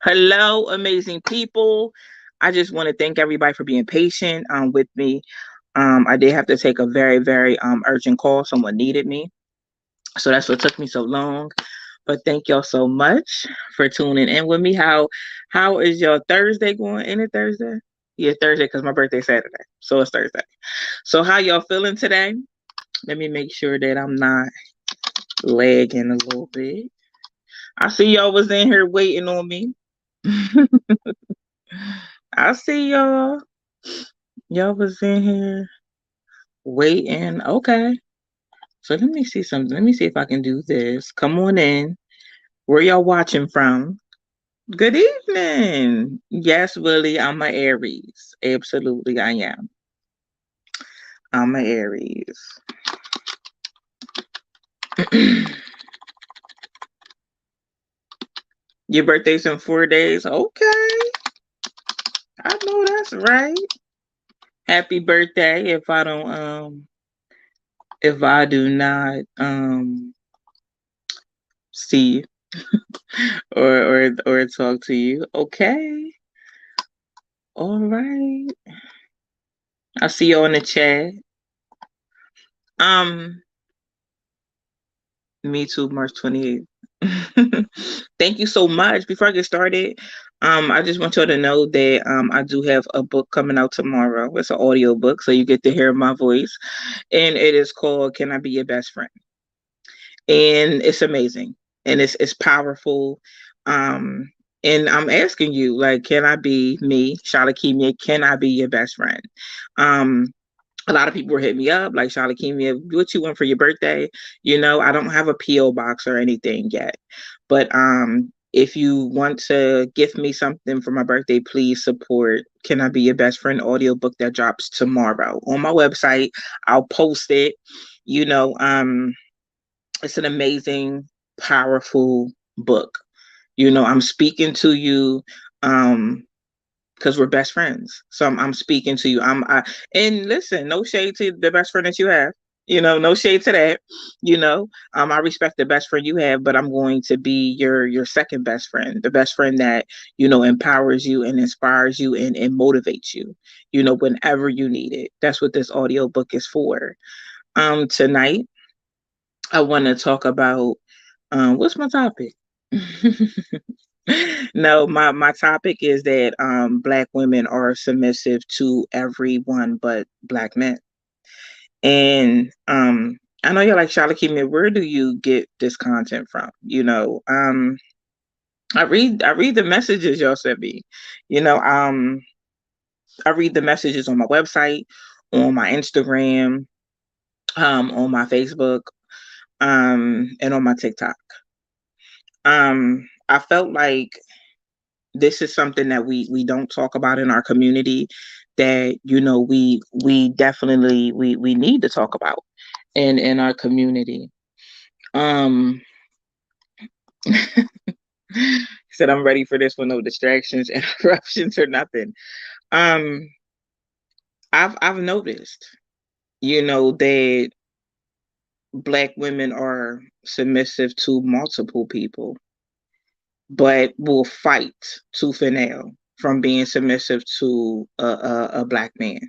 Hello, amazing people. I just want to thank everybody for being patient with me. I did have to take a very, very urgent call. Someone needed me. So that's what took me so long. But thank y'all so much for tuning in with me. How is your Thursday going? Ain't it Thursday? Yeah, Thursday because my birthday's Saturday. So it's Thursday. So how y'all feeling today? Let me make sure that I'm not lagging a little bit. I see y'all was in here waiting on me. I see y'all. Y'all was in here waiting. Okay. So let me see something. Let me see if I can do this. Come on in. Where y'all watching from? Good evening. Yes, Willie, I'm a Aries. Absolutely, I am. I'm a Aries. Your birthday's in 4 days. Okay. I know that's right. Happy birthday if I do not see or talk to you. Okay. All right. I'll see you on the chat. Um, Me too, March 28th. Thank you so much. Before I get started, I just want y'all to know that I do have a book coming out tomorrow. It's an audiobook, so you get to hear my voice. And it is called Can I Be Your Best Friend? And it's amazing. And it's powerful. Um, and I'm asking you, like, can I be me, Shalakimia? Can I be your best friend? Um, a lot of people were hitting me up like Shalakimia, what you want for your birthday? I don't have a PO box or anything yet, but if you want to gift me something for my birthday, please support Can I Be Your Best Friend audiobook that drops tomorrow on my website. I'll post it. you know um it's an amazing, powerful book. I'm speaking to you um because we're best friends. So I'm speaking to you. And listen, no shade to the best friend that you have. No shade to that. I respect the best friend you have, but I'm going to be your second best friend, the best friend that empowers you and inspires you and motivates you. Whenever you need it. That's what this audio book is for. Tonight I want to talk about what's my topic? No, my topic is that black women are submissive to everyone but black men. And I know you're like, Shalakimia, where do you get this content from? I read the messages y'all sent me. You know, um I read the messages on my website, on my Instagram, on my Facebook, and on my TikTok. I felt like this is something that we don't talk about in our community, that we definitely we need to talk about in our community. um Said I'm ready for this with no distractions, interruptions, or nothing. um I've noticed that black women are submissive to multiple people, but will fight tooth and nail from being submissive to a black man.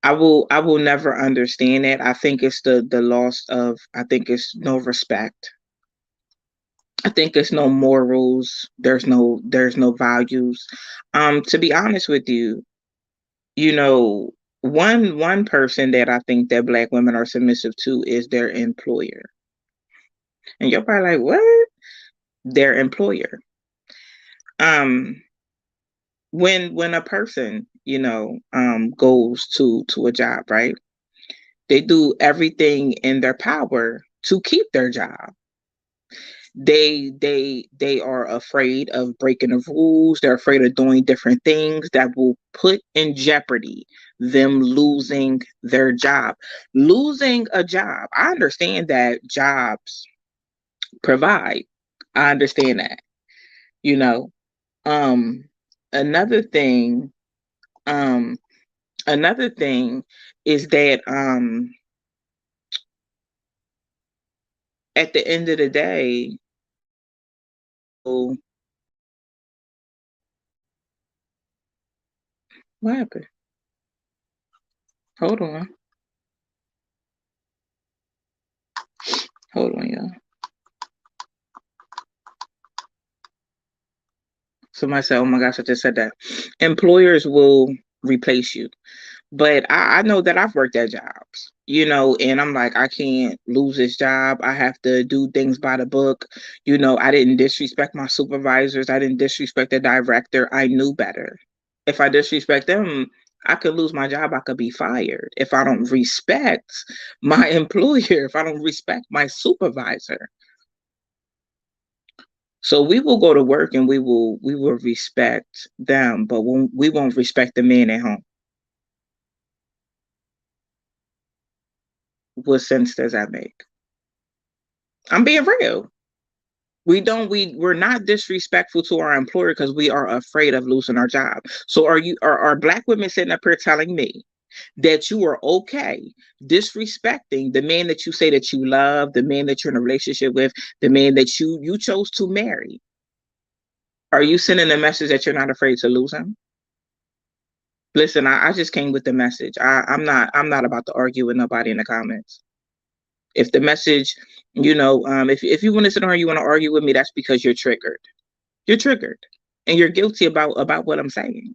I will never understand it. I think it's the loss of, I think it's no respect. I think it's no morals. There's no values. To be honest with you, you know, one person that I think that black women are submissive to is their employer. And you're probably like, what? Their employer. Um, when a person, goes to a job, right? They do everything in their power to keep their job. They are afraid of breaking the rules. They're afraid of doing different things that will put in jeopardy them losing their job. Losing a job. I understand that jobs provide. I understand that. You know. Um another thing, um another thing is that at the end of the day, what happened? Hold on. Hold on, y'all. Somebody said, oh my gosh, I just said that. Employers will replace you. But I know that I've worked at jobs, and I'm like, I can't lose this job. I have to do things by the book. I didn't disrespect my supervisors. I didn't disrespect the director. I knew better. If I disrespect them, I could lose my job. I could be fired if I don't respect my employer, if I don't respect my supervisor. So we will go to work and we will respect them, but we won't respect the man at home. What sense does that make? I'm being real. We're not disrespectful to our employer because we are afraid of losing our job. So are Black women sitting up here telling me that you are okay disrespecting the man that you say that you love, the man that you're in a relationship with, the man that you chose to marry? Are you sending a message that you're not afraid to lose him? Listen, I just came with the message. I'm not about to argue with nobody in the comments. If the message, if you want to sit on here, you want to argue with me, that's because you're triggered. You're triggered, and you're guilty about what I'm saying.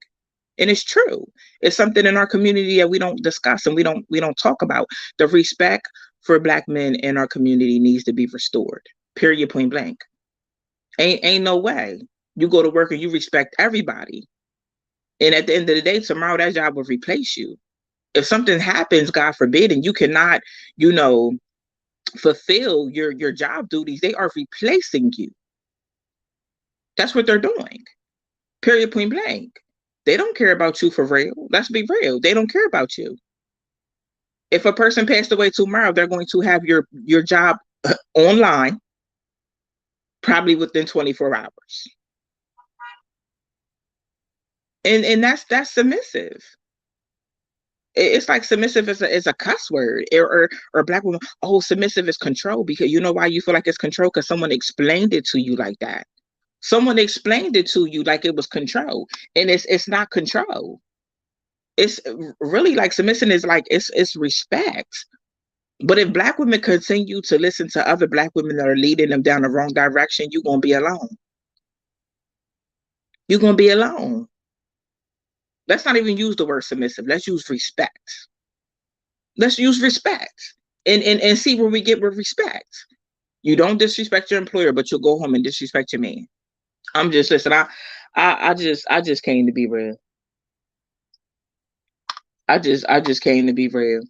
And it's true. It's something in our community that we don't discuss and we don't talk about. The respect for Black men in our community needs to be restored. Period. Point blank. Ain't no way. You go to work and you respect everybody, and at the end of the day, tomorrow that job will replace you. If something happens, God forbid, and you cannot, you know, fulfill your job duties, they are replacing you. That's what they're doing. Period. Point blank. They don't care about you for real. Let's be real. They don't care about you. If a person passed away tomorrow, they're going to have your job online probably within 24 hours. And that's submissive. It's like submissive is a cuss word, or Black woman. Oh, submissive is control, because you know why you feel like it's control, because someone explained it to you like that. Someone explained it to you like it was control, and it's not control. It's really like submission is like it's respect. But if Black women continue to listen to other Black women that are leading them down the wrong direction, you're gonna be alone. You're gonna be alone. Let's not even use the word submissive. Let's use respect. Let's use respect, and see where we get with respect. You don't disrespect your employer, but you'll go home and disrespect your man. I'm just listen. I just came to be real. I just came to be real.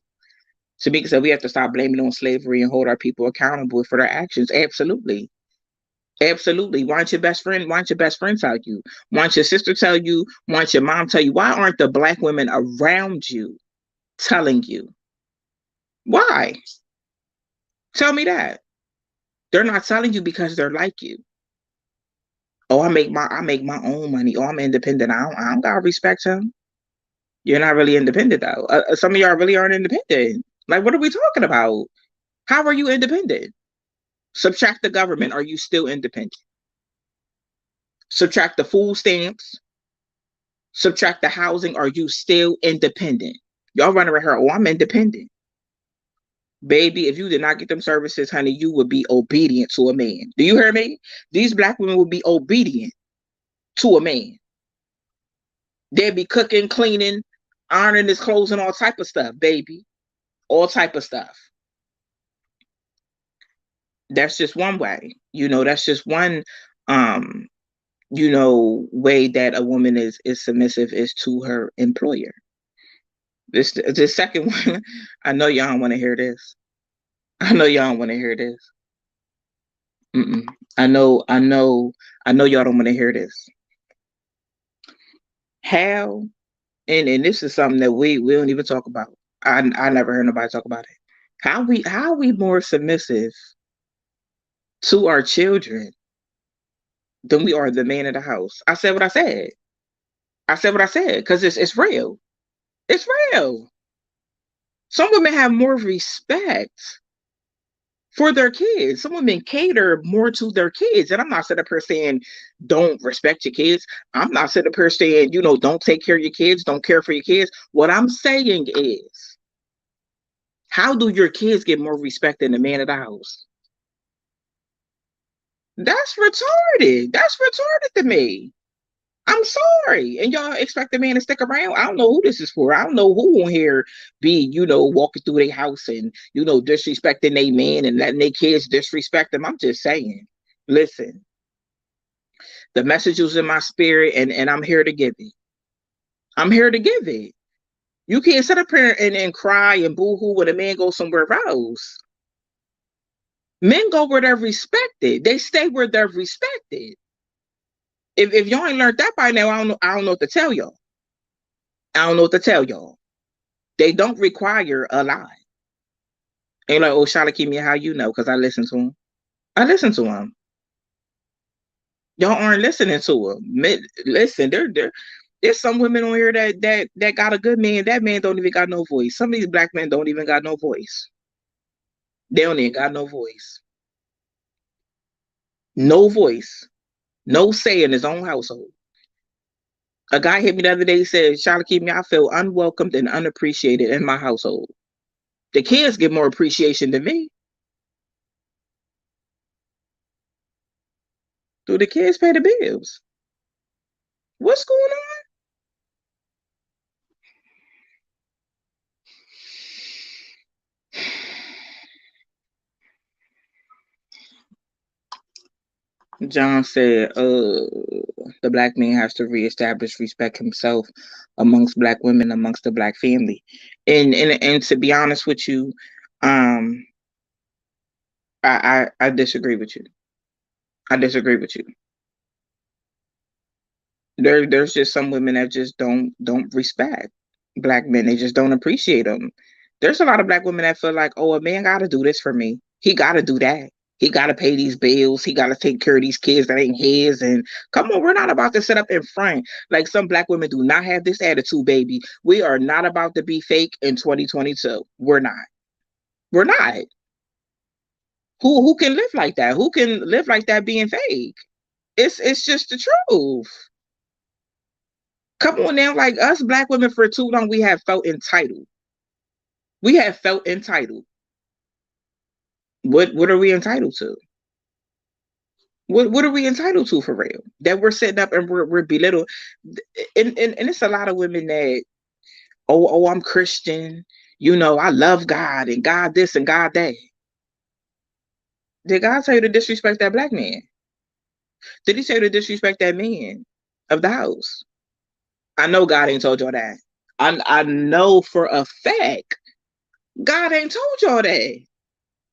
Tamika said we have to stop blaming on slavery and hold our people accountable for their actions. Absolutely. Absolutely. Why don't your best friend? Why don't your best friend tell you? Why don't your sister tell you? Why don't your mom tell you? Why aren't the Black women around you telling you? Why? Tell me that. They're not telling you because they're like you. Oh, I make my own money. Oh, I'm independent. I don't gotta respect him. You're not really independent though. Some of y'all really aren't independent. Like, what are we talking about? How are you independent? Subtract the government. Are you still independent? Subtract the food stamps. Subtract the housing. Are you still independent? Y'all running around here. Oh, I'm independent. Baby, if you did not get them services, honey, you would be obedient to a man. Do you hear me? These Black women would be obedient to a man. They'd be cooking, cleaning, ironing his clothes, and all type of stuff, baby. All type of stuff. That's just one way. That's just one um way that a woman is submissive, is to her employer. This second one, I know y'all don't want to hear this. I know y'all don't want to hear this. Mm-mm. I know y'all don't want to hear this. How, and this is something that we don't even talk about. I never heard nobody talk about it. How we more submissive to our children than we are the man of the house? I said what I said. I said what I said because it's real. It's real. Some women have more respect for their kids. Some women cater more to their kids. And I'm not sitting up here saying don't respect your kids. I'm not sitting up here saying, don't take care of your kids, don't care for your kids. What I'm saying is, how do your kids get more respect than the man of the house? That's retarded. That's retarded to me. I'm sorry. And y'all expect the man to stick around? I don't know who this is for. I don't know who on here be, walking through their house and, disrespecting their man and letting their kids disrespect them. I'm just saying. Listen, the message was in my spirit and I'm here to give it. I'm here to give it. You can't sit up here and cry and boo-hoo when a man goes somewhere else. Men go where they're respected. They stay where they're respected. If y'all ain't learned that by now, I don't know what to tell y'all. I don't know what to tell y'all. They don't require a lot. Ain't like, oh, Shalakimia, how you know? Because I listen to him. I listen to him. Y'all aren't listening to him. Listen, there's some women on here that got a good man. That man don't even got no voice. Some of these black men don't even got no voice. They don't even got no voice. No voice. No say in his own household. A guy hit me the other day. He said, Shalakimia, I feel unwelcomed and unappreciated in my household. The kids get more appreciation than me. Do the kids pay the bills? What's going on? John said, the black man has to reestablish respect himself amongst black women, amongst the black family. And to be honest with you, I disagree with you. I disagree with you. There's just some women that just don't respect black men. They just don't appreciate them. There's a lot of black women that feel like, oh, a man got to do this for me. He got to do that. He got to pay these bills. He got to take care of these kids that ain't his. And come on, we're not about to sit up in front like some black women do not have this attitude, baby. We are not about to be fake in 2022. We're not. We're not. Who can live like that? Who can live like that being fake? It's just the truth. Come on now, like us black women for too long, we have felt entitled. We have felt entitled. What are we entitled to? What are we entitled to for real? That we're sitting up and we're belittled. And it's a lot of women that, oh, I'm Christian. I love God and God this and God that. Did God tell you to disrespect that black man? Did he tell you to disrespect that man of the house? I know God ain't told y'all that. I know for a fact God ain't told y'all that.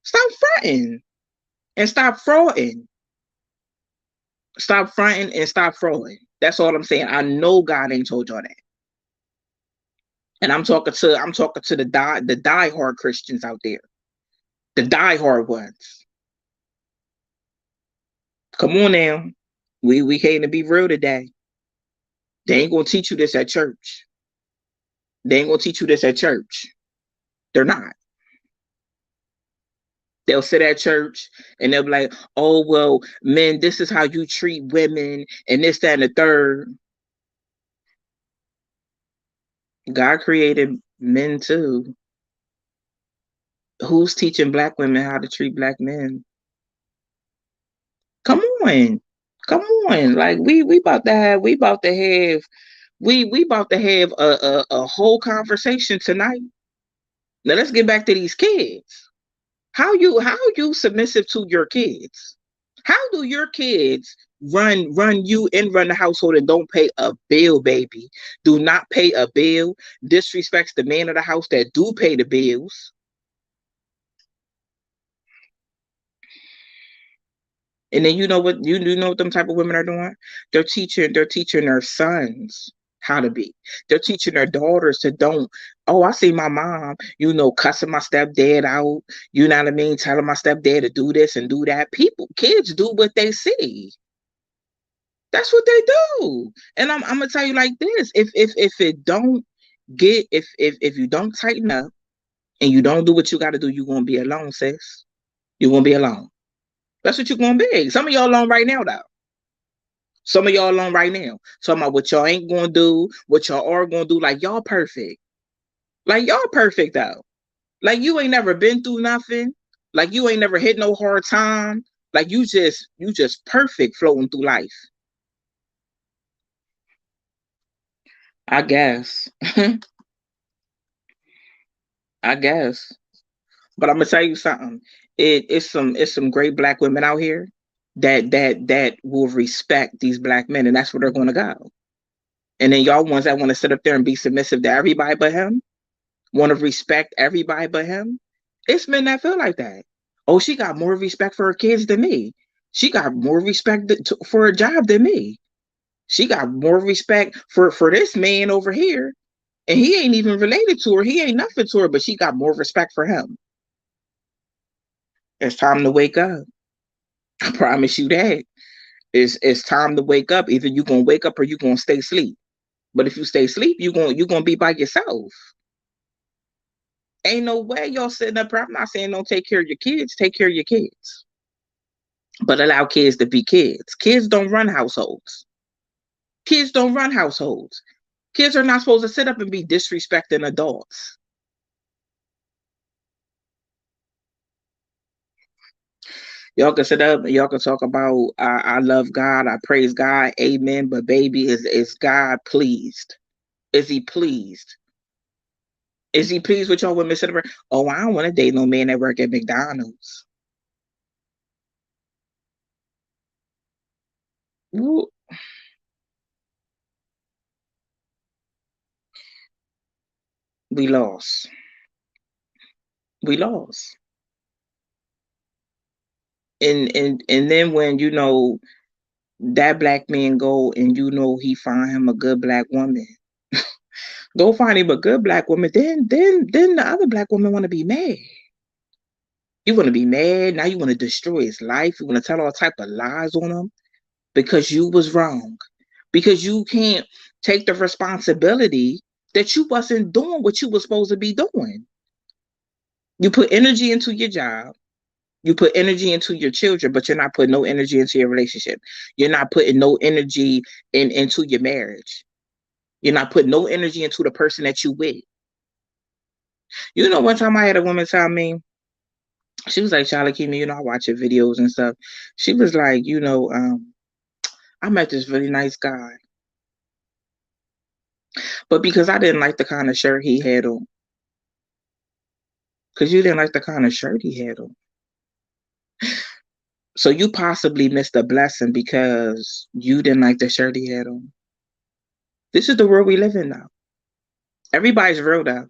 Stop fronting and stop frauding. Stop fronting and stop frauding. That's all I'm saying. I know God ain't told y'all that. And I'm talking to the diehard Christians out there. The diehard ones. Come on now. We came to be real today. They ain't gonna teach you this at church. They ain't gonna teach you this at church. They're not. They'll sit at church and they'll be like, oh, well, men, this is how you treat women and this, that, and the third. God created men too. Who's teaching black women how to treat black men? Come on. Come on. Like we about to have a whole conversation tonight. Now let's get back to these kids. How you submissive to your kids? How do your kids run you and run the household and don't pay a bill, baby? Do not pay a bill, disrespects the man of the house that do pay the bills. And then you know what them type of women are doing? They're teaching their sons how to be. They're teaching their daughters to don't, oh, I see my mom, cussing my stepdad out, you know what I mean, telling my stepdad to do this and do that. Kids do what they see. That's what they do. And I'm gonna tell you like this. If it don't get if you don't tighten up and you don't do what you gotta do, you're gonna be alone, sis. You're gonna be alone. That's what you're gonna be. Some of y'all alone right now, though. Some of y'all alone right now. Talking about what y'all ain't gonna do, what y'all are gonna do. Like y'all perfect. Like y'all perfect though. Like you ain't never been through nothing. Like you ain't never hit no hard time. Like you just perfect floating through life. I guess. I guess. But I'm gonna tell you something. It's some great black women out here that will respect these black men, and that's where they're gonna go. And then y'all ones that want to sit up there and be submissive to everybody but him, want to respect everybody but him. It's men that feel like that. Oh, she got more respect for her kids than me. She got more respect for a job than me. She got more respect for this man over here, and he ain't even related to her. He ain't nothing to her, but she got more respect for him. It's time to wake up. I promise you that. It's time to wake up. Either you gonna wake up or you gonna stay asleep. But if you stay asleep, you gonna be by yourself. Ain't no way y'all sitting up. I'm not saying don't take care of your kids. Take care of your kids, but allow kids to be kids. Kids don't run households. Kids don't run households. Kids are not supposed to sit up and be disrespecting adults. Y'all can sit up and y'all can talk about I love God, I praise God, amen. But baby, is God pleased? Is he pleased? Is he pleased with y'all women sitting around? Oh, I don't want to date no man that work at McDonald's. Ooh, we lost. We lost. And then when that black man go and he find him a good black woman, go find him a good black woman, then the other black woman want to be mad. You want to be mad. Now you want to destroy his life. You want to tell all type of lies on him because you was wrong. Because you can't take the responsibility that you wasn't doing what you was supposed to be doing. You put energy into your job. You put energy into your children, but you're not putting no energy into your relationship. You're not putting no energy into your marriage. You're not putting no energy into the person that you with. One time I had a woman tell me, she was like, Charlie Keena, I watch your videos and stuff. She was like, I met this really nice guy. But because I didn't like the kind of shirt he had on, because you didn't like the kind of shirt he had on. So you possibly missed a blessing because you didn't like the shirt he had on. This is the world we live in now. Everybody's real though.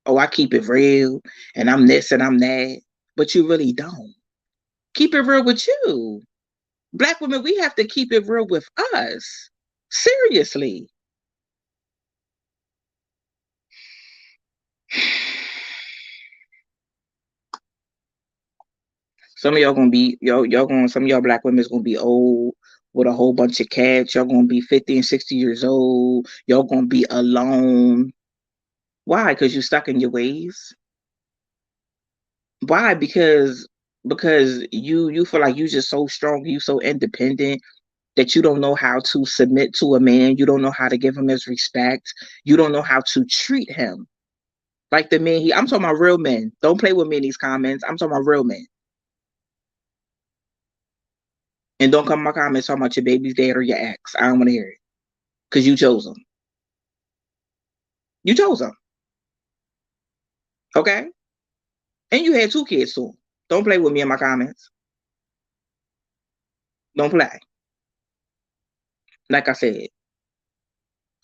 Oh, I keep it real and I'm this and I'm that. But you really don't. Keep it real with you. Black women, we have to keep it real with us. Seriously. Some of y'all gonna be y'all gonna some of y'all black women's gonna be old with a whole bunch of cats. Y'all gonna be 50 and 60 years old. Y'all gonna be alone. Why? Because you stuck in your ways. Why? Because you feel like you just so strong, you so independent that you don't know how to submit to a man. You don't know how to give him his respect. You don't know how to treat him like the man I'm talking about real men. Don't play with me in these comments. I'm talking about real men. And don't come in my comments talking about your baby's dad or your ex. I don't want to hear it. Because you chose them. You chose them. Okay? And you had 2 kids too. Don't play with me in my comments. Don't play. Like I said,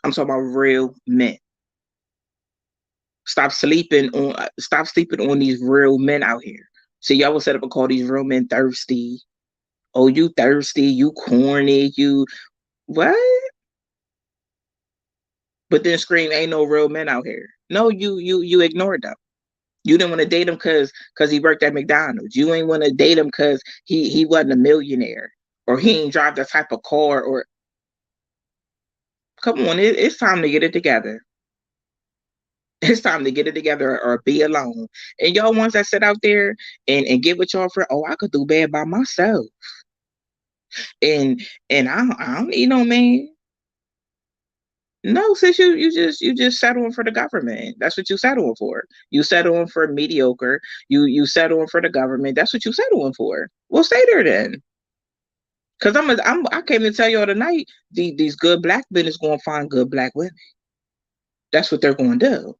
I'm talking about real men. Stop sleeping on these real men out here. See, y'all will set up and call these real men thirsty. Oh, you thirsty, you corny, you what? But then scream, ain't no real men out here. No, you ignored them. You didn't want to date him because he worked at McDonald's. You ain't want to date him because he wasn't a millionaire or he ain't drive the type of car or come on, it's time to get it together. It's time to get it together or be alone. And y'all ones that sit out there and get with y'all for, oh, I could do bad by myself. And I don't need no man. No, sis, you just settling for the government. That's what you settling for. You settling for mediocre. You settling for the government. That's what you settling for. Well, stay there then. Cause I came to tell y'all tonight. These good black men is gonna find good black women. That's what they're gonna do.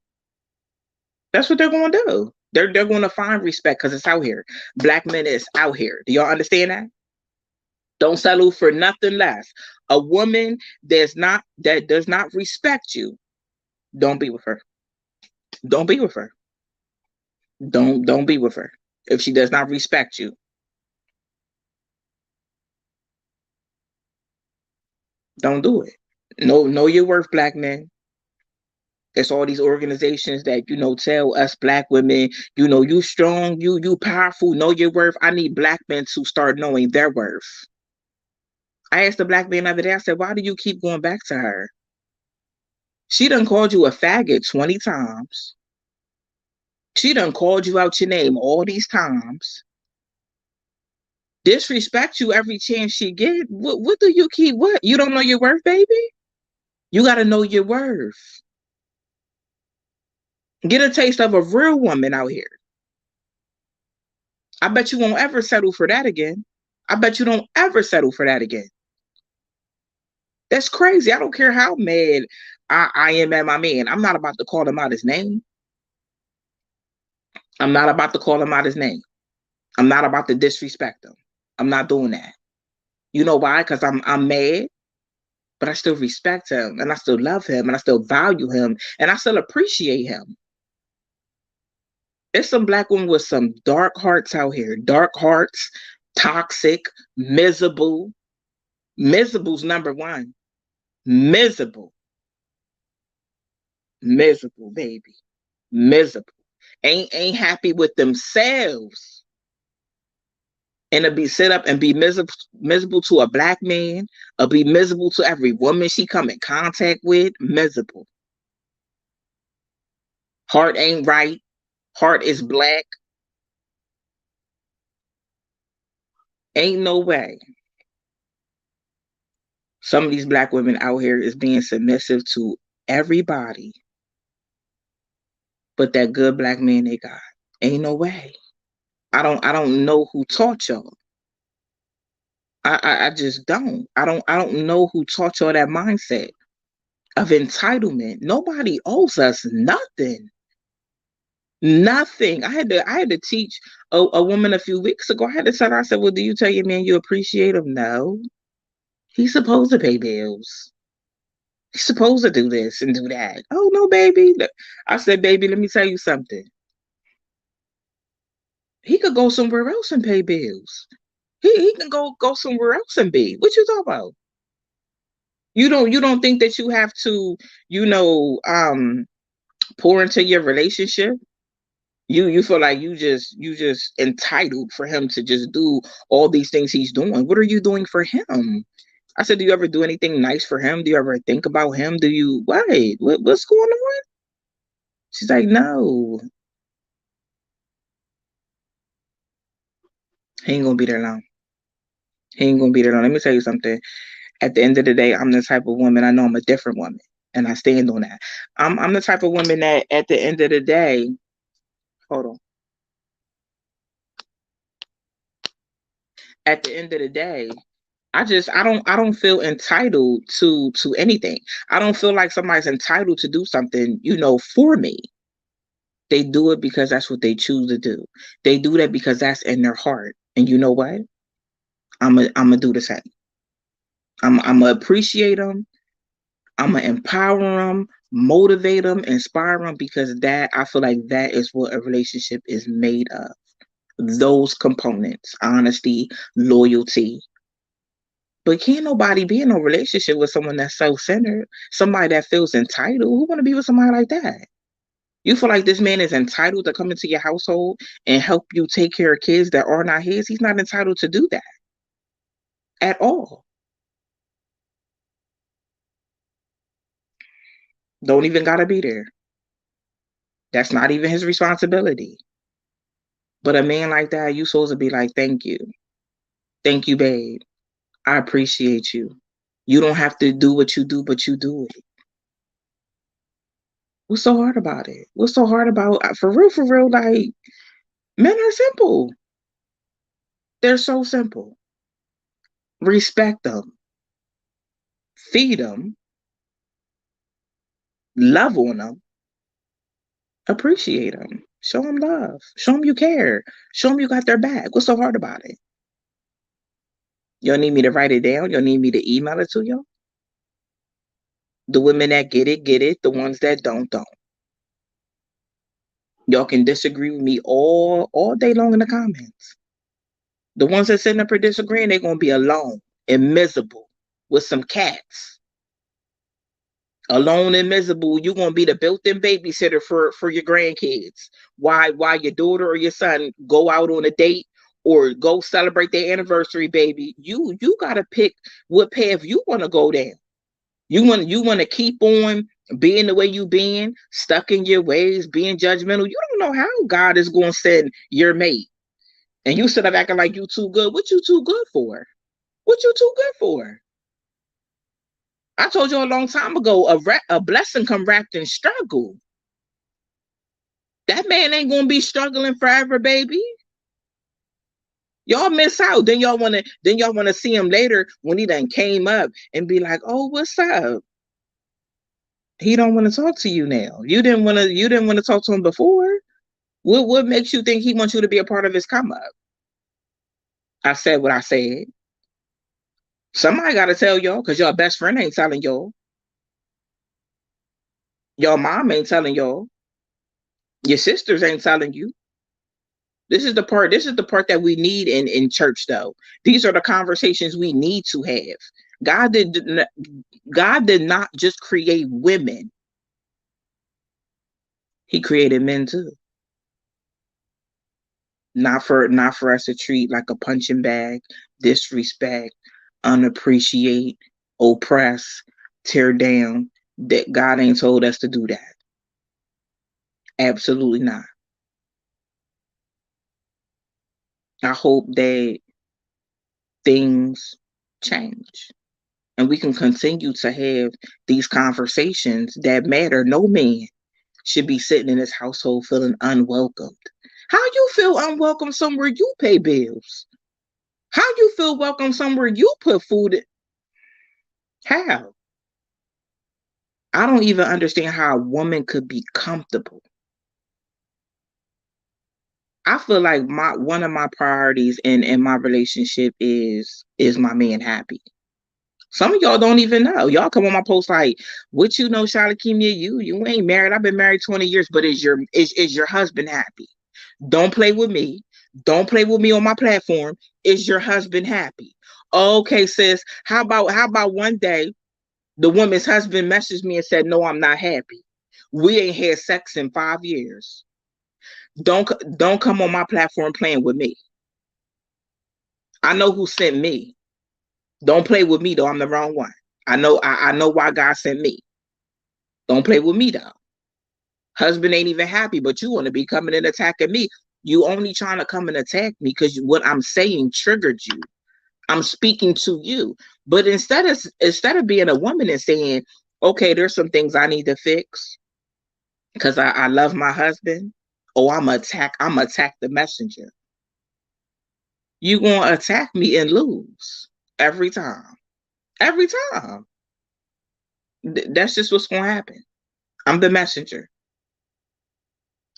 That's what they're gonna do. They're gonna find respect because it's out here. Black men is out here. Do y'all understand that? Don't settle for nothing less. A woman that does not respect you, don't be with her. Don't be with her. Don't be with her. If she does not respect you, don't do it. Know your worth, black men. It's all these organizations that tell us black women, you strong, you powerful, know your worth. I need black men to start knowing their worth. I asked the black man the other day, I said, why do you keep going back to her? She done called you a faggot 20 times. She done called you out your name all these times. Disrespect you every chance she get. What do you keep? What? You don't know your worth, baby? You got to know your worth. Get a taste of a real woman out here. I bet you won't ever settle for that again. I bet you don't ever settle for that again. That's crazy. I don't care how mad I am at my man. I'm not about to call him out his name. I'm not about to call him out his name. I'm not about to disrespect him. I'm not doing that. You know why? Because I'm mad, but I still respect him and I still love him and I still value him and I still appreciate him. There's some black women with some dark hearts out here. Dark hearts, toxic, miserable. Miserable's number one. Miserable. Miserable, baby. Miserable. Ain't happy with themselves. And to be sit up and be miserable to a black man, or be miserable to every woman she come in contact with, miserable. Heart ain't right. Heart is black. Ain't no way. Some of these black women out here is being submissive to everybody but that good black man they got. Ain't no way. I don't know who taught y'all. I just don't. I don't know who taught y'all that mindset of entitlement. Nobody owes us nothing. Nothing. I had to teach a woman a few weeks ago. I had to tell her, I said, well, do you tell your man you appreciate him? No. He's supposed to pay bills. He's supposed to do this and do that. Oh no, baby. I said, baby, let me tell you something. He could go somewhere else and pay bills. He can go somewhere else and be. What you talking about? You don't think that you have to, you know, um, pour into your relationship? You feel like you just entitled for him to just do all these things he's doing. What are you doing for him? I said, do you ever do anything nice for him? Do you ever think about him? Do you wait? What's going on? She's like, no, he ain't gonna be there long. He ain't gonna be there long. Let me tell you something. At the end of the day, I'm the type of woman. I know I'm a different woman, and I stand on that. I'm the type of woman that at the end of the day, hold on. At the end of the day, I don't feel entitled to anything. I don't feel like somebody's entitled to do something, for me. They do it because that's what they choose to do. They do that because that's in their heart. And you know what? I'm gonna do the same. I'm gonna appreciate them. I'm gonna empower them, motivate them, inspire them because that I feel like that is what a relationship is made of. Those components: honesty, loyalty. But can't nobody be in a relationship with someone that's self-centered, somebody that feels entitled. Who want to be with somebody like that? You feel like this man is entitled to come into your household and help you take care of kids that are not his? He's not entitled to do that at all. Don't even gotta be there. That's not even his responsibility. But a man like that, you supposed to be like, thank you. Thank you, babe. I appreciate you. You don't have to do what you do, but you do it. What's so hard about it? What's so hard about for real, like men are simple. They're so simple. Respect them, feed them, love on them, appreciate them, show them love, show them you care, show them you got their back. What's so hard about it? You don't need me to write it down. You don't need me to email it to you. The women that get it, get it. The ones that don't, don't. Y'all can disagree with me all day long in the comments. The ones that sitting up here disagreeing, they're gonna be alone and miserable with some cats. Alone and miserable, you're gonna be the built-in babysitter for your grandkids. Why your daughter or your son go out on a date or go celebrate their anniversary, baby? You gotta pick what path you wanna go down. You wanna keep on being the way you been, stuck in your ways, being judgmental. You don't know how God is gonna send your mate. And you sit up acting like you too good. What you too good for? What you too good for? I told you a long time ago, a blessing come wrapped in struggle. That man ain't gonna be struggling forever, baby. Y'all miss out. Then y'all wanna see him later when he done came up and be like, oh, what's up? He don't want to talk to you now. You didn't want to talk to him before. What makes you think he wants you to be a part of his come up? I said what I said. Somebody gotta tell y'all, because your best friend ain't telling y'all. Your mom ain't telling y'all. Your sisters ain't telling you. This is the part that we need in church though. These are the conversations we need to have. God did God did not just create women. He created men too. Not for us to treat like a punching bag, disrespect, unappreciate, oppress, tear down. That God ain't told us to do that. Absolutely not. I hope that things change and we can continue to have these conversations that matter. No man should be sitting in his household feeling unwelcomed. How you feel unwelcome somewhere you pay bills? How you feel welcome somewhere you put food in? How? I don't even understand how a woman could be comfortable. I feel like my one of my priorities in my relationship is my man happy. Some of y'all don't even know. Y'all come on my post like, "What you know, Charlotte Kimia? You ain't married. I've been married 20 years, but is your husband happy? Don't play with me. Don't play with me on my platform. Is your husband happy? Okay, sis. How about one day the woman's husband messaged me and said, "No, I'm not happy. We ain't had sex in 5 years. Don't don't come on my platform playing with me. I know who sent me. Don't play with me though. I'm the wrong one. I know why God sent me. Don't play with me though. Husband ain't even happy, but you want to be coming and attacking me. You only trying to come and attack me because what I'm saying triggered you. I'm speaking to you. But instead of being a woman and saying, okay, there's some things I need to fix because I love my husband. Oh, I'm attack the messenger. You gonna attack me and lose every time. Every time. That's just what's gonna happen. I'm the messenger.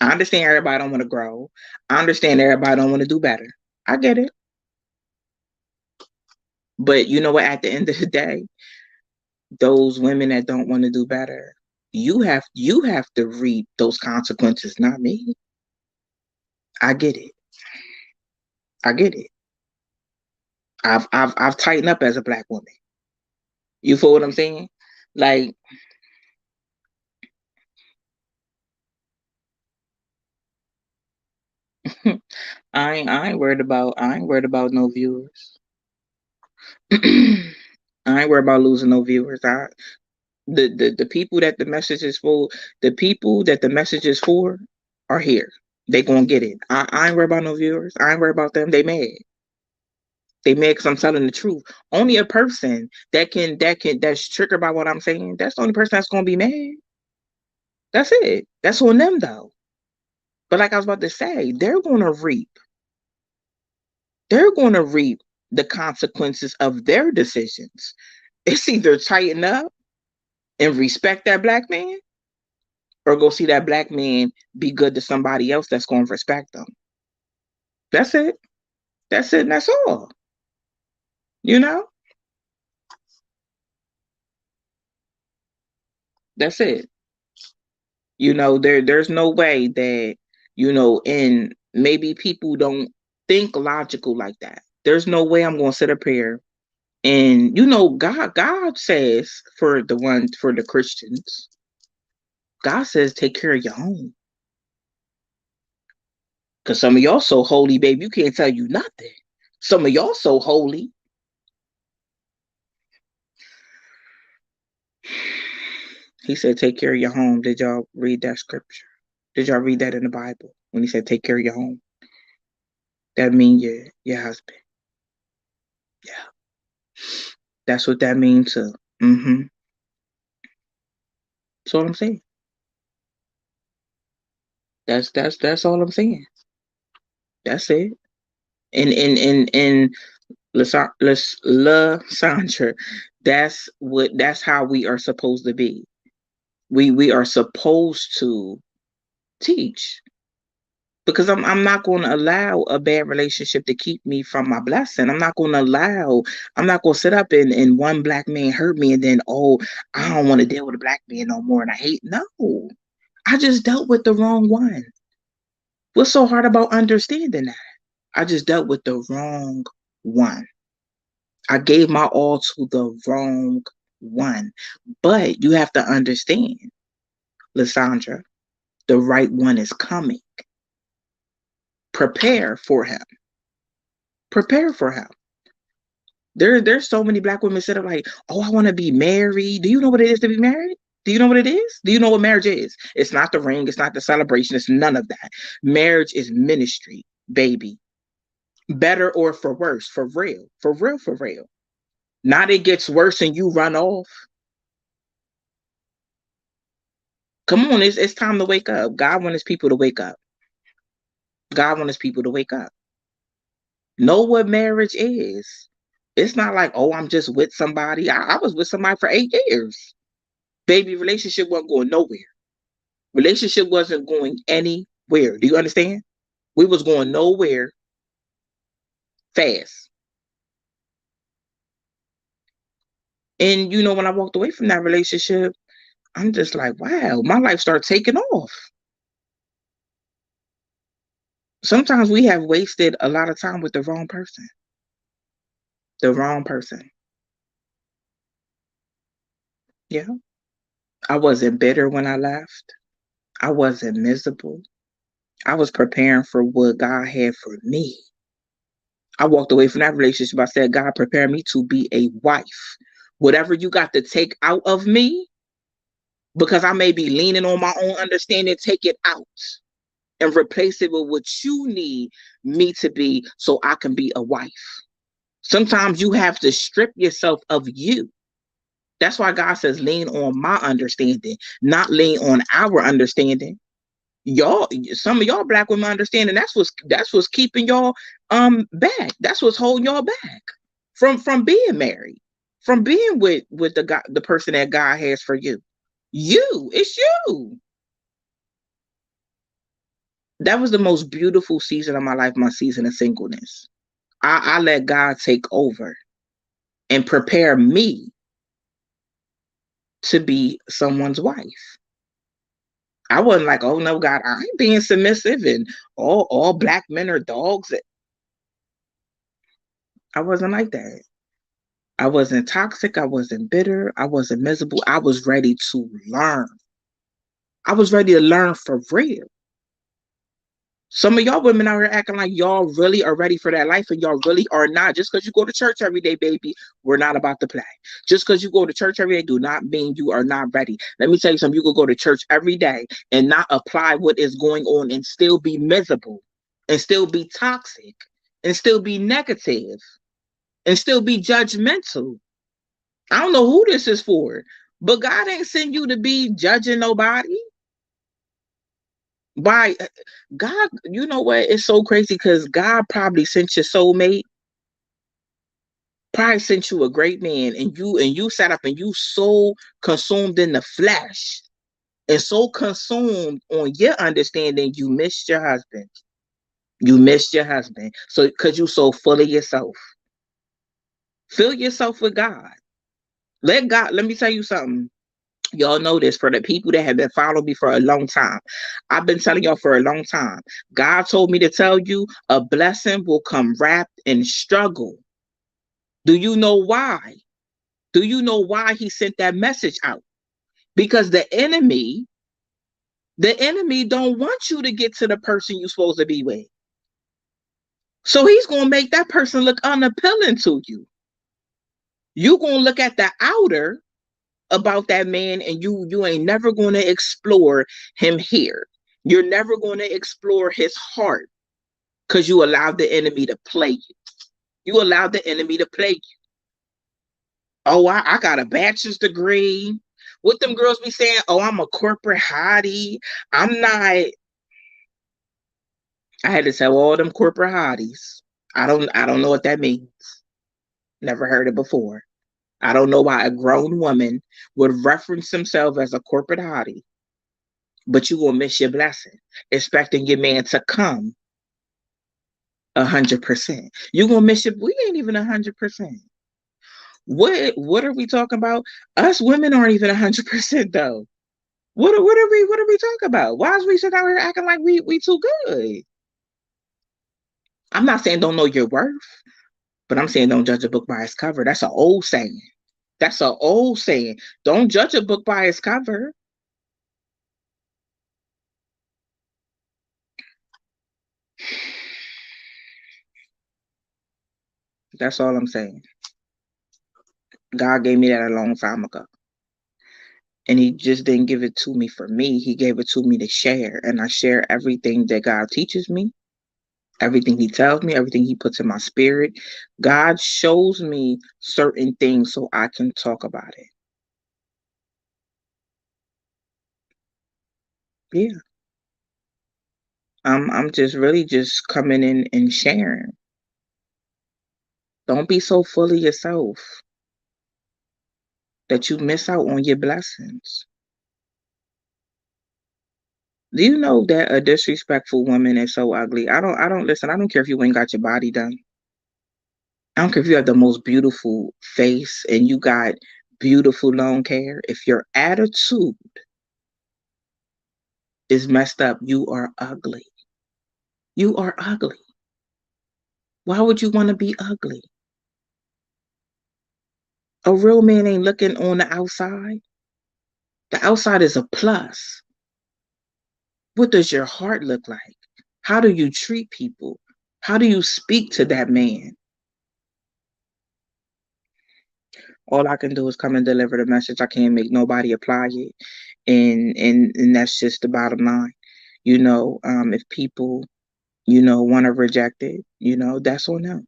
I understand everybody don't want to grow. I understand everybody don't want to do better. I get it. But you know what? At the end of the day, those women that don't want to do better, you have to reap those consequences, not me. I get it. I get it. I've tightened up as a black woman. You feel what I'm saying? Like I ain't worried about no viewers. I ain't worried about losing no viewers. The people that the message is for, the people that the message is for are here. They gonna get it. I ain't worried about no viewers. I ain't worried about them. They mad. They mad because I'm telling the truth. Only a person that's triggered by what I'm saying. That's the only person that's gonna be mad. That's it. That's on them though. But like I was about to say, they're gonna reap the consequences of their decisions. It's either tighten up and respect that black man, or go see that black man be good to somebody else that's gonna respect them. That's it. That's it. And that's all. You know? That's it. There's no way that, and maybe people don't think logical like that. There's no way I'm gonna sit up here and God says for the Christians, God says take care of your home. Cause some of y'all so holy, babe, you can't tell you nothing. Some of y'all so holy. He said take care of your home. Did y'all read that scripture? Did y'all read that in the Bible? When he said take care of your home. That means your husband. Yeah. That's what that means too. Mm-hmm. That's all I'm saying. That's all I'm saying. That's it. And Sandra, that's how we are supposed to be. We are supposed to teach, because I'm not going to allow a bad relationship to keep me from my blessing. I'm not going to sit up and one black man hurt me and then, oh, I don't want to deal with a black man no more and I hate. No, I just dealt with the wrong one. What's so hard about understanding that? I just dealt with the wrong one. I gave my all to the wrong one. But you have to understand, Lysandra, the right one is coming. Prepare for him. Prepare for him. There's so many black women sit up like, oh, I want to be married. Do you know what it is to be married? Do you know what it is? Do you know what marriage is? It's not the ring. It's not the celebration. It's none of that. Marriage is ministry, baby. Better or for worse, for real, for real, for real. Not it gets worse and you run off. Come on, it's time to wake up. God wants his people to wake up. God wants his people to wake up. Know what marriage is. It's not like, oh, I'm just with somebody. I was with somebody for 8 years. Baby, relationship wasn't going nowhere. Relationship wasn't going anywhere. Do you understand? We was going nowhere fast. And when I walked away from that relationship, I'm just like, wow, my life started taking off. Sometimes we have wasted a lot of time with the wrong person. The wrong person. Yeah. I wasn't bitter when I left. I wasn't miserable. I was preparing for what God had for me. I walked away from that relationship. I said, God, prepare me to be a wife. Whatever you got to take out of me, because I may be leaning on my own understanding, take it out and replace it with what you need me to be so I can be a wife. Sometimes you have to strip yourself of you. That's why God says lean on my understanding, not lean on our understanding. Some of y'all black women understanding that's what's keeping y'all back. That's what's holding y'all back from being married, from being with the person that God has for you. It's you. That was the most beautiful season of my life, my season of singleness. I let God take over and prepare me to be someone's wife. I wasn't like, oh no, God, I ain't being submissive and all black men are dogs. I wasn't like that. I wasn't toxic. I wasn't bitter. I wasn't miserable. I was ready to learn. I was ready to learn for real. Some of y'all women out here acting like y'all really are ready for that life, and y'all really are not. Just because you go to church every day, baby, we're not about to play. Just because you go to church every day do not mean you are not ready. Let me tell you something. You could go to church every day and not apply what is going on and still be miserable and still be toxic and still be negative and still be judgmental. I don't know who this is for, but God ain't send you to be judging nobody. By God, you know what? It's so crazy because God probably sent your soulmate, probably sent you a great man, and you sat up and you so consumed in the flesh and so consumed on your understanding, you missed your husband. You missed your husband. So because you so full of yourself. Fill yourself with God. Let God, let me tell you something. Y'all know this for the people that have been following me for a long time. I've been telling y'all for a long time. God told me to tell you a blessing will come wrapped in struggle. Do you know why? Do you know why he sent that message out? Because the enemy don't want you to get to the person you're supposed to be with. So he's going to make that person look unappealing to you. You're going to look at the outer about that man, and you ain't never going to explore him here. You're never going to explore his heart because you allowed the enemy to play you. You allowed the enemy to play you. Oh, I got a bachelor's degree. What them girls be saying? Oh, I'm a corporate hottie. I'm not. I had to tell all them corporate hotties. I don't know what that means. Never heard it before. I don't know why a grown woman would reference themselves as a corporate hottie, but you will miss your blessing, expecting your man to come 100%. You gonna miss it. We ain't even 100%. What are we talking about? Us women aren't even 100% though. What are we talking about? Why is we sitting out here acting like we too good? I'm not saying don't know your worth, but I'm saying don't judge a book by its cover. That's an old saying. That's an old saying. Don't judge a book by its cover. That's all I'm saying. God gave me that a long time ago. And he just didn't give it to me for me. He gave it to me to share. And I share everything that God teaches me, everything he tells me, everything he puts in my spirit. God shows me certain things so I can talk about it. Yeah. I'm just really just coming in and sharing. Don't be so full of yourself that you miss out on your blessings. Do you know that a disrespectful woman is so ugly? I don't listen, I don't care if you ain't got your body done. I don't care if you have the most beautiful face and you got beautiful long hair. If your attitude is messed up, you are ugly. You are ugly. Why would you want to be ugly? A real man ain't looking on the outside. The outside is a plus. What does your heart look like? How do you treat people? How do you speak to that man? All I can do is come and deliver the message. I can't make nobody apply it. And that's just the bottom line. If people, want to reject it, that's on them.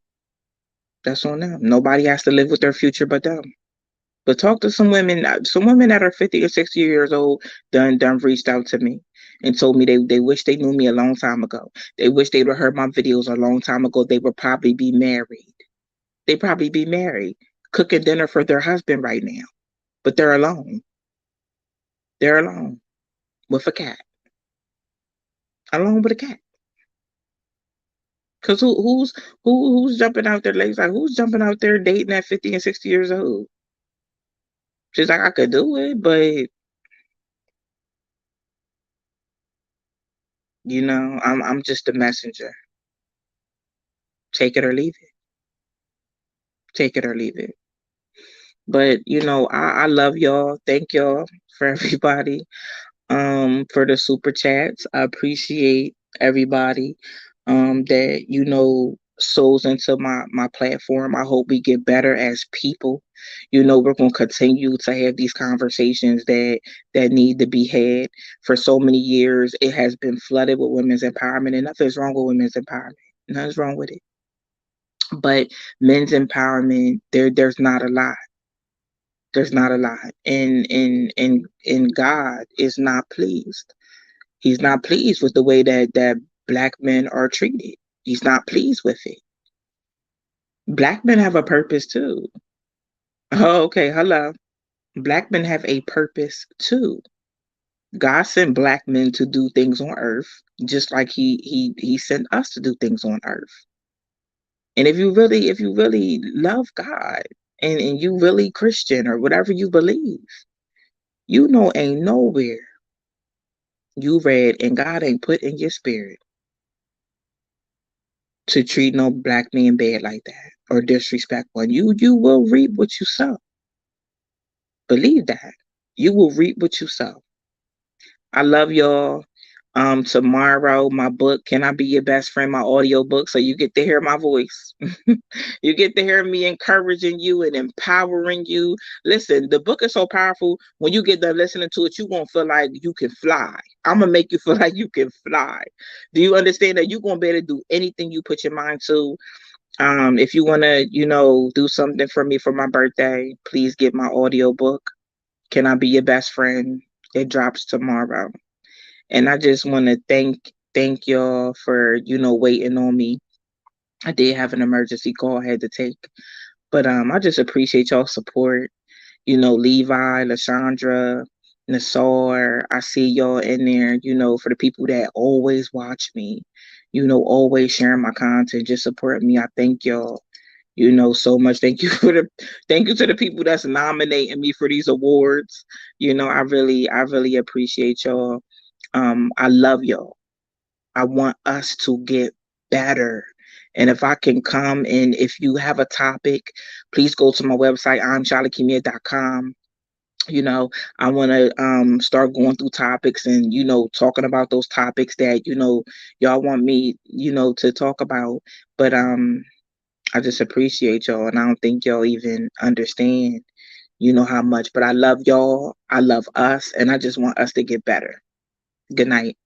That's on them. Nobody has to live with their future but them. But talk to some women that are 50 or 60 years old, done reached out to me and told me they wish they knew me a long time ago. They wish they would have heard my videos a long time ago. They would probably be married. They probably be married, cooking dinner for their husband right now. But they're alone. They're alone with a cat. Alone with a cat. Cause who's jumping out there late? Like who's jumping out there dating at 50 and 60 years old? She's like, I could do it, but I'm just a messenger. Take it or leave it. Take it or leave it. But I love y'all. Thank y'all for everybody. For the super chats. I appreciate everybody that souls into my platform. I hope we get better as people. We're going to continue to have these conversations that need to be had. For so many years it has been flooded with women's empowerment, and nothing's wrong with women's empowerment. Nothing's wrong with it. But men's empowerment, there's not a lot. There's not a lot. And God is not pleased. He's not pleased with the way that black men are treated. He's not pleased with it. Black men have a purpose too. Oh, okay, hello. Black men have a purpose too. God sent black men to do things on earth, just like he sent us to do things on earth. And if you really love God, and you really Christian or whatever you believe, ain't nowhere you read and God ain't put in your spirit to treat no black man bad like that or disrespect one. You will reap what you sow. Believe that. You will reap what you sow. I love y'all. Tomorrow, my book, Can I Be Your Best Friend, my audiobook, so you get to hear my voice. You get to hear me encouraging you and empowering you. Listen, the book is so powerful. When you get done listening to it, you're going to feel like you can fly. I'm going to make you feel like you can fly. Do you understand that you're going to be able to do anything you put your mind to? If you want to, do something for me for my birthday, please get my audiobook. Can I Be Your Best Friend? It drops tomorrow. And I just want to thank y'all for, waiting on me. I did have an emergency call I had to take. But I just appreciate y'all support. Levi, Lashandra, Nassar. I see y'all in there, for the people that always watch me, always sharing my content, just support me. I thank y'all, so much. Thank you to the people that's nominating me for these awards. I really appreciate y'all. I love y'all. I want us to get better. And if I can come and if you have a topic, please go to my website, imshalakimia.com. I want to start going through topics and, talking about those topics that, y'all want me, to talk about. But I just appreciate y'all, and I don't think y'all even understand, how much. But I love y'all. I love us, and I just want us to get better. Good night.